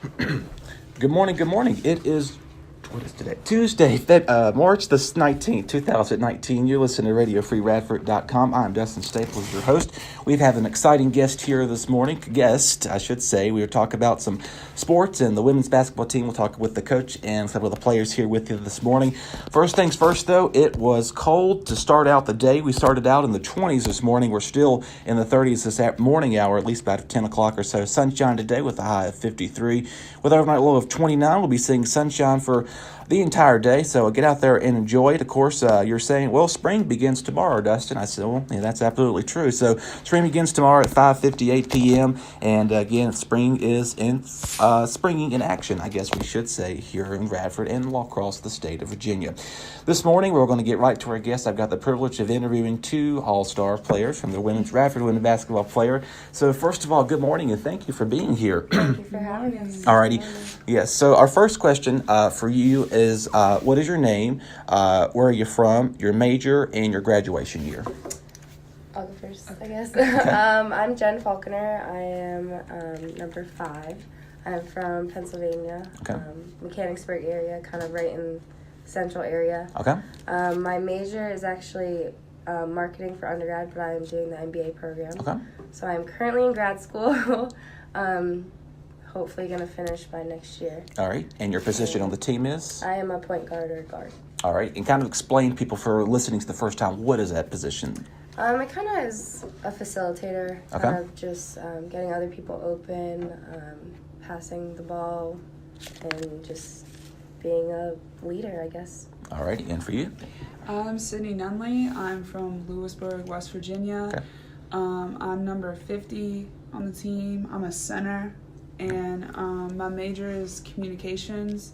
Good morning. It is, what is today? Tuesday, March the 19th, 2019. You're listening to Radio Free Radford.com. I'm Dustin Staples, your host. We have an exciting guest here this morning. We will talk about some sports and the women's basketball team. We'll talk with the coach and some of the players here with you this morning. First things first, though, it was cold to start out the day. We started out in the 20s this morning. We're still in the 30s this morning hour, at least about 10 o'clock or so. Sunshine today with a high of 53. With overnight low of 29, we'll be seeing sunshine for the entire day, so get out there and enjoy it. Of course, you're saying, well, spring begins tomorrow, Dustin. I said, well, yeah, that's absolutely true. So spring begins tomorrow at 5:58 p.m., and again, spring is springing in action, I guess we should say, here in Radford and across the state of Virginia. This morning, we're going to get right to our guests. I've got the privilege of interviewing two all-star players from the Radford women's basketball player. So first of all, good morning, and thank you for being here. Thank you for having us. Alrighty. Yes, so our first question for you is, what is your name, where are you from, your major, and your graduation year? I'll go first, Okay. I guess. Okay. I'm Jen Falconer. I am number 5. I'm from Pennsylvania, Okay. Mechanicsburg area, kind of right in central area. Okay. My major is actually marketing for undergrad, but I am doing the MBA program. Okay. So I'm currently in grad school. Hopefully going to finish by next year. All right. And your position on the team is? I am a point guard or guard. All right. And kind of explain people for listening to the first time, what is that position? It kind of is a facilitator, Okay. kind of just getting other people open, passing the ball, and just being a leader, I guess. All right. And for you? I'm Sydney Nunley. I'm from Lewisburg, West Virginia. Okay. I'm number 50 on the team. I'm a center, and my major is communications,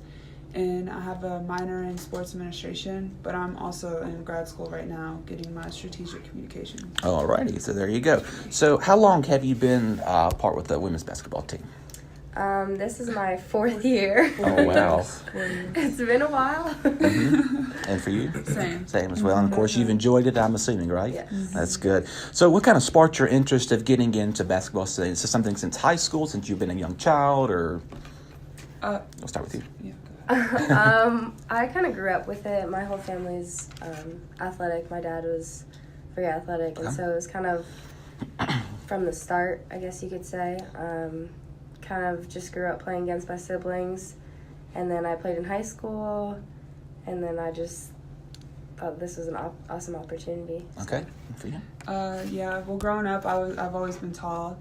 and I have a minor in sports administration, but I'm also in grad school right now getting my strategic communication. All righty. So there you go. So how long have you been part with the women's basketball team? This is my 4th year. Oh, wow. It's been a while. Mm-hmm. And for you? Same as well. And of course, you've enjoyed it, I'm assuming, right? Yes. That's good. So what kind of sparked your interest of getting into basketball? Is this something since high school, since you've been a young child, or? I'll start with you. Yeah. I kind of grew up with it. My whole family's athletic. My dad was very athletic, and Okay. so it was kind of from the start, I guess you could say. Kind of just grew up playing against my siblings, and then I played in high school, and then I just thought this was an awesome opportunity. Okay. And for you? Yeah, well, growing up, I've always been tall,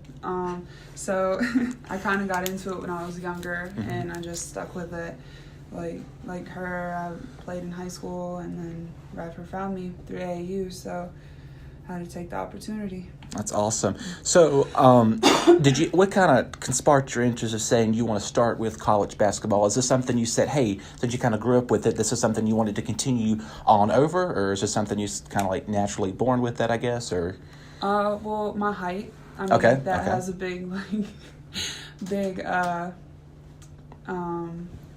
so I kind of got into it when I was younger, Mm-hmm. and I just stuck with it. Like her, I played in high school, and then Radford found me through AAU, so I had to take the opportunity. That's awesome. So, what kind of sparked your interest of saying you want to start with college basketball? Is this something you said, hey, since you kind of grew up with it, this is something you wanted to continue on over, or is this something you kind of like naturally born with that, I guess, or? Well, my height. I mean, Okay. that Okay. has a big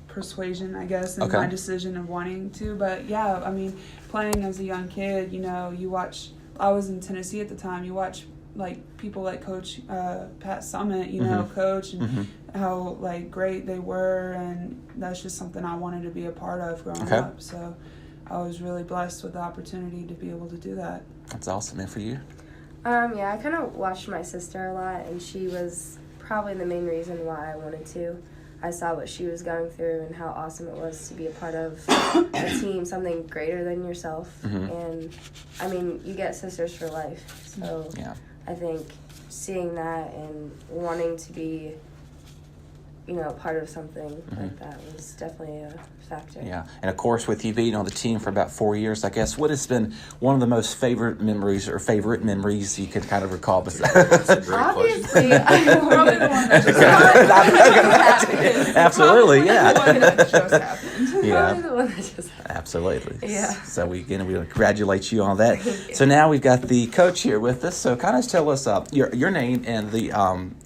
persuasion, I guess, in Okay. my decision of wanting to. But yeah, I mean, playing as a young kid, you watch. I was in Tennessee at the time. You watch like people like Coach Pat Summitt, Mm-hmm. coach, and Mm-hmm. how like great they were, and that's just something I wanted to be a part of growing Okay. up. So I was really blessed with the opportunity to be able to do that. That's awesome. And for you? Yeah, I kind of watched my sister a lot, and she was probably the main reason why I wanted to. I saw what she was going through and how awesome it was to be a part of a team, something greater than yourself. Mm-hmm. And, I mean, you get sisters for life. So Yeah. I think seeing that and wanting to be, a part of something like that was definitely a factor. Yeah. And of course, with you being on the team for about 4 years, I guess, what has been one of the most favorite memories you could kind of recall? Obviously, Probably the one that just Absolutely, yeah. the one that just happened. Probably the one that just happened. Absolutely. Yeah. So we congratulate you on that. So now we've got the coach here with us. So kind of tell us your name and the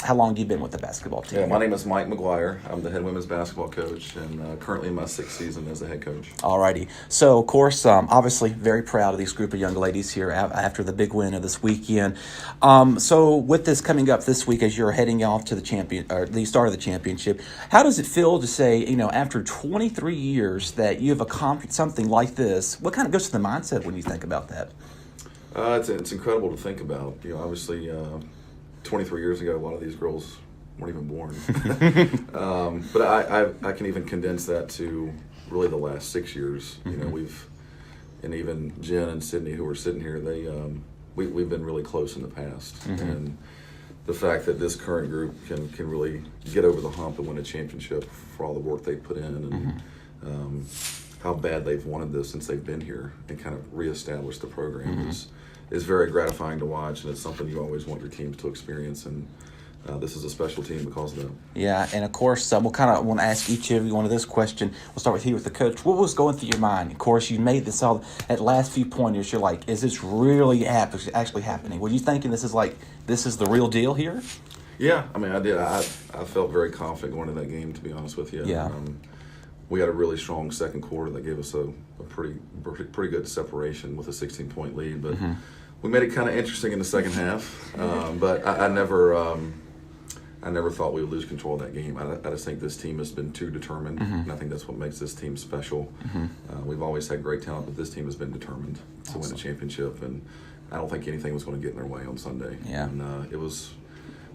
how long you've been with the basketball team. Yeah, my name is Mike McGuire. I'm the head women's basketball coach and currently in my 6th season as the head coach. Alrighty. So, of course, obviously very proud of these group of young ladies here after the big win of this weekend. So with this coming up this week as you're heading off to the start of the championship, how does it feel to say, after 23 years that you have accomplished something like this? What kind of goes to the mindset when you think about that? It's incredible to think about. Obviously, 23 years ago, a lot of these girls weren't even born. But I can even condense that to really the last 6 years. And even Jen and Sydney, who are sitting here, we've been really close in the past. And the fact that this current group can really get over the hump and win a championship for all the work they've put in and how bad they've wanted this since they've been here and kind of reestablish the program is very gratifying to watch, and it's something you always want your teams to experience. And this is a special team because of that. Yeah, and of course, we'll kind of want to ask each of you one of this question. We'll start with you with the coach. What was going through your mind? Of course, you made this all at last few pointers. You're like, is this really actually happening? Were you thinking this is the real deal here? Yeah, I mean, I did. I felt very confident going into that game, to be honest with you. Yeah. We had a really strong second quarter that gave us a pretty good separation with a 16-point lead, but we made it kind of interesting in the second half. But I never thought we would lose control of that game. I just think this team has been too determined, and I think that's what makes this team special. We've always had great talent, but this team has been determined to win a championship, and I don't think anything was going to get in their way on Sunday. Yeah. And it was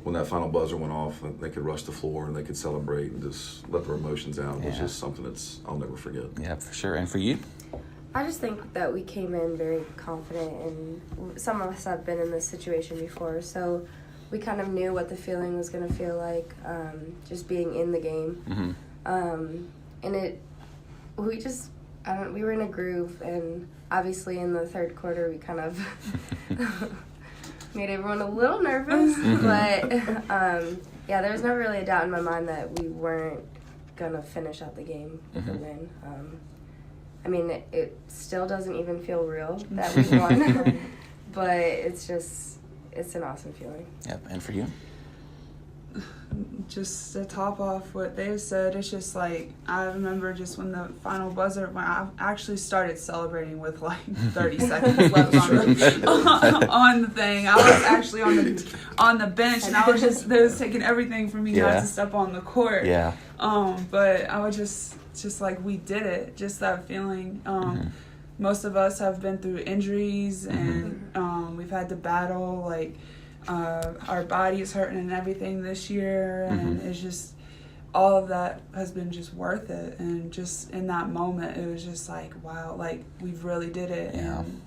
when that final buzzer went off, they could rush the floor and they could celebrate and just let their emotions out. It was just something I'll never forget. Yeah, for sure. And for you? I just think that we came in very confident, and some of us have been in this situation before, so we kind of knew what the feeling was going to feel like, just being in the game. And we were in a groove, and obviously in the third quarter we kind of made everyone a little nervous, but there was never really a doubt in my mind that we weren't going to finish out the game with a win. I mean, it still doesn't even feel real that we won, but it's an awesome feeling. Yep, and for you? Just to top off what they've said, it's just like, I remember just when the final buzzer, when I actually started celebrating with like 30 seconds left on the thing. I was actually on the bench, and they was taking everything from me not to step on the court. Yeah. But I was just like, we did it. Just that feeling. Most of us have been through injuries, and we've had to battle like our body is hurting and everything this year, and it's just all of that has been just worth it. And just in that moment, it was just like, wow, like we really did it. And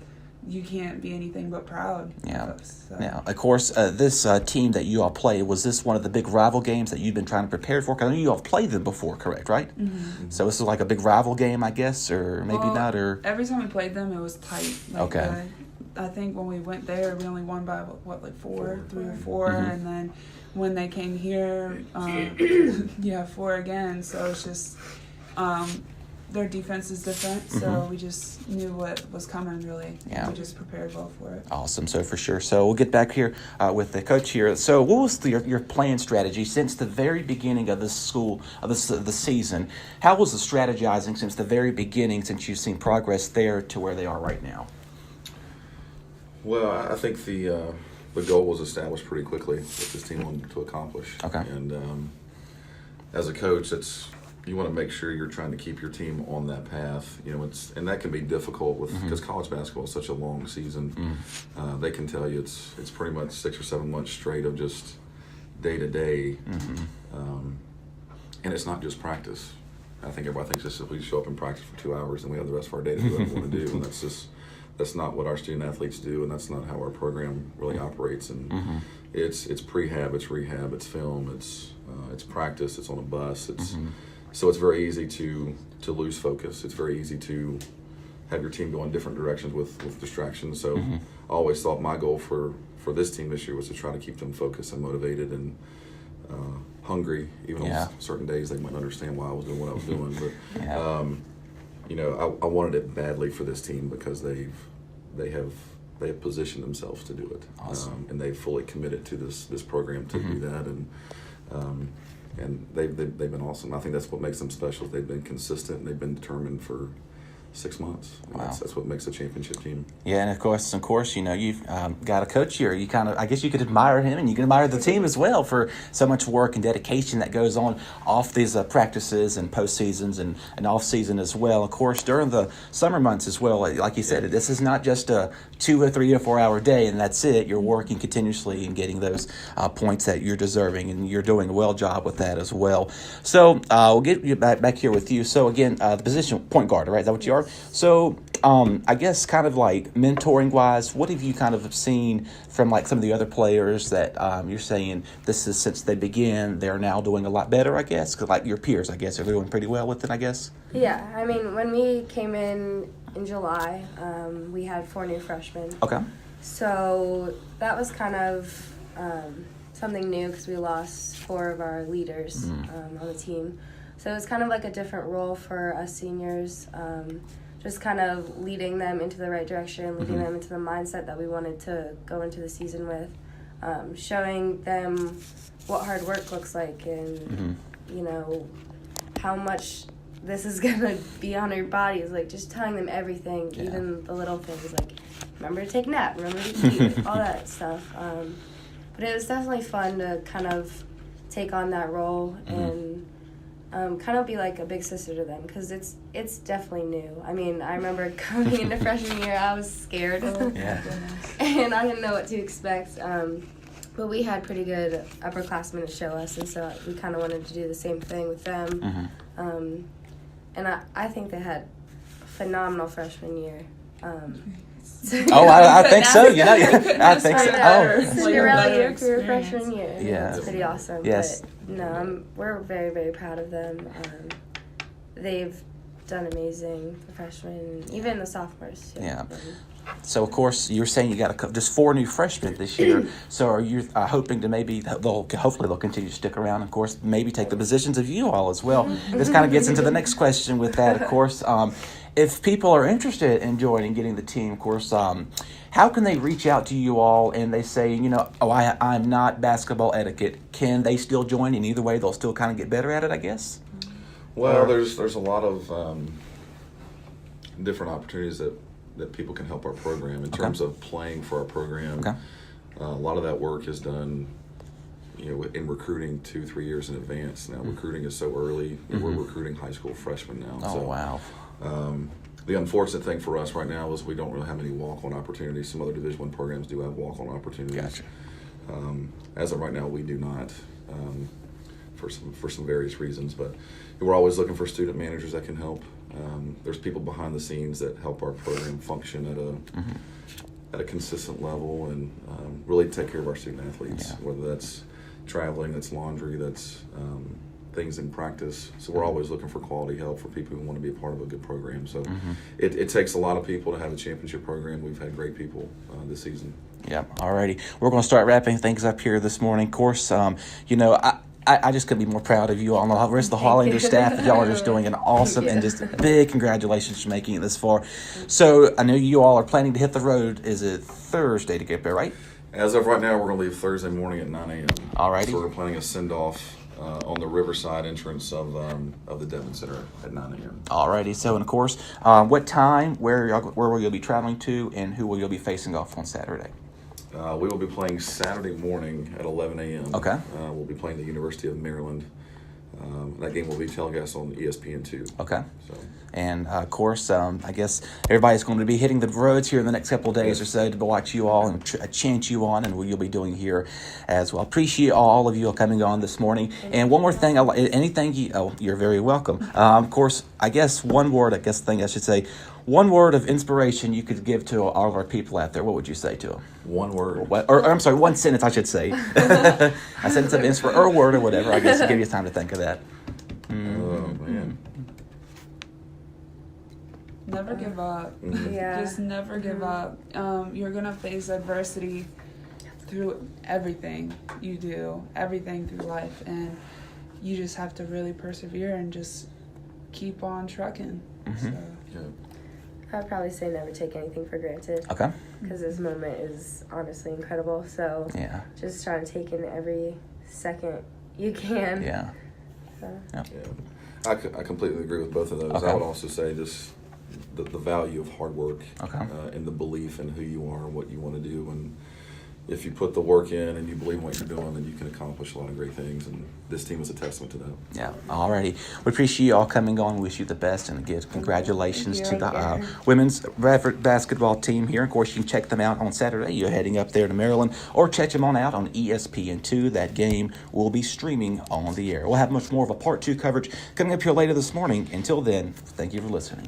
you can't be anything but proud of us. So. Now, of course, this team that you all play, was this one of the big rival games that you've been trying to prepare for? Because I know you all played them before, correct, right? So this is like a big rival game, I guess, or maybe not? Or every time we played them, it was tight. Like, okay. I think when we went there, we only won by, 3 or 4, and then when they came here, 4 again. So it's just their defense is different, so we just knew what was coming, really. Yeah. We just prepared well for it. Awesome, so for sure. So we'll get back here with the coach here. So what was your playing strategy since the very beginning of this the season? How was the strategizing since the very beginning, since you've seen progress there to where they are right now? Well, I think the goal was established pretty quickly what this team wanted to accomplish. Okay. And as a coach, you want to make sure you're trying to keep your team on that path. And that can be difficult because college basketball is such a long season. They can tell you it's pretty much 6 or 7 months straight of just day to day, and it's not just practice. I think everybody thinks this is we show up in practice for 2 hours and we have the rest of our day to do what we want to do, and that's not what our student athletes do, and that's not how our program really operates. And it's prehab, it's rehab, it's film, it's practice, it's on a bus. So it's very easy to lose focus. It's very easy to have your team go in different directions with distractions. So I always thought my goal for this team this year was to try to keep them focused and motivated and hungry, even on certain days they might not understand why I was doing what I was doing. But I wanted it badly for this team because they have positioned themselves to do it. Awesome. And they've fully committed to this program to do that, and they've been awesome. I think that's what makes them special. They've been consistent, and they've been determined for 6 months. And Wow. that's what makes a championship team. Yeah, and of course, you've got a coach here. You I guess you could admire him, and you can admire the team as well for so much work and dedication that goes on off these practices and postseasons and off season as well. Of course, during the summer months as well, like you said, this is not just a 2 or 3 or 4 hour day, and that's it. You're working continuously and getting those points that you're deserving, and you're doing a well job with that as well. So we'll get you back here with you. So again, the position point guard, right? Is that what you are? So I guess kind of like mentoring wise, what have you kind of seen from like some of the other players that you're saying this is since they began, they're now doing a lot better, I guess? Because like your peers, I guess, are doing pretty well with it, I guess? Yeah, I mean, when we came in July, we had 4 new freshmen. Okay. So that was kind of something new because we lost 4 of our leaders on the team. So it was kind of like a different role for us seniors, just kind of leading them into the right direction, leading them into the mindset that we wanted to go into the season with, showing them what hard work looks like and, how much this is going to be on our bodies, like just telling them everything, even the little things, like remember to take a nap, remember to eat, all that stuff. But it was definitely fun to kind of take on that role and kind of be like a big sister to them because it's definitely new. I mean, I remember coming into freshman year, I was scared. And I didn't know what to expect. But we had pretty good upperclassmen to show us, and so we kind of wanted to do the same thing with them. And I think they had a phenomenal freshman year. I think so. I think so. Your career freshman year. Yeah. It's pretty awesome. Yes. But no, we're very, very proud of them. They've done amazing, the freshmen, even the sophomores. Too. Yeah. So, of course, you're saying you got just 4 new freshmen this year. So are you hoping to maybe, hopefully they'll continue to stick around, of course, maybe take the positions of you all as well. This kind of gets into the next question with that, of course. If people are interested in joining, getting the team, of course, how can they reach out to you all and they say, I'm not basketball etiquette. Can they still join? And either way, they'll still kind of get better at it, I guess? Well, there's a lot of different opportunities that people can help our program in terms of playing for our program. Okay. A lot of that work is done, in recruiting 2-3 years in advance. Now, recruiting is so early. We're recruiting high school freshmen now. Oh, wow. The unfortunate thing for us right now is we don't really have any walk-on opportunities. Some other Division I programs do have walk-on opportunities. Gotcha. As of right now, we do not, for some various reasons. But we're always looking for student managers that can help. There's people behind the scenes that help our program function at a consistent level and really take care of our student athletes, whether that's traveling, that's laundry, that's things in practice. So we're always looking for quality help for people who want to be a part of a good program. So it takes a lot of people to have a championship program. We've had great people this season. Yeah, alrighty. We're going to start wrapping things up here this morning. Of course, I just couldn't be more proud of you all and the rest of the Hollander staff. That y'all are just doing an awesome and just big congratulations for making it this far. So I know you all are planning to hit the road. Is it Thursday to get there, right? As of right now, we're going to leave Thursday morning at 9 a.m. Alrighty. So we're planning a send-off on the Riverside entrance of the Devon Center at 9 a.m. Alrighty. So, and of course, what time, where will you be traveling to, and who will you be facing off on Saturday? We will be playing Saturday morning at 11 a.m. Okay. We'll be playing the University of Maryland. That game will be telecast on ESPN2. Okay. So. And, of course, I guess everybody's going to be hitting the roads here in the next couple of days or so to watch you all and chant you on, and what you'll be doing here as well. Appreciate all of you coming on this morning. And one more thing, you're very welcome. Of course, one word of inspiration you could give to all of our people out there. What would you say to them? One word. One sentence, I should say. A sentence of inspiration, or a word, or whatever, I guess, to give you time to think of that. Oh, man. Never give up. Yeah. Just never give up. You're going to face adversity through everything you do, everything through life. And you just have to really persevere and just keep on trucking. Mm-hmm. So. Yeah. I'd probably say never take anything for granted. Okay. Because this moment is honestly incredible. So Yeah. just trying to take in every second you can. Yeah. So. Yeah. Yeah. I completely agree with both of those. Okay. I would also say just the value of hard work Okay. and the belief in who you are and what you want to do. And if you put the work in and you believe in what you're doing, then you can accomplish a lot of great things. And this team is a testament to that. Yeah, alrighty. We appreciate you all coming on. Wish you the best, and again, congratulations Thank to you. the Right there. women's Radford basketball team here. Of course, you can check them out on Saturday. You're heading up there to Maryland, or check them on out on ESPN2. That game will be streaming on the air. We'll have much more of a part 2 coverage coming up here later this morning. Until then, thank you for listening.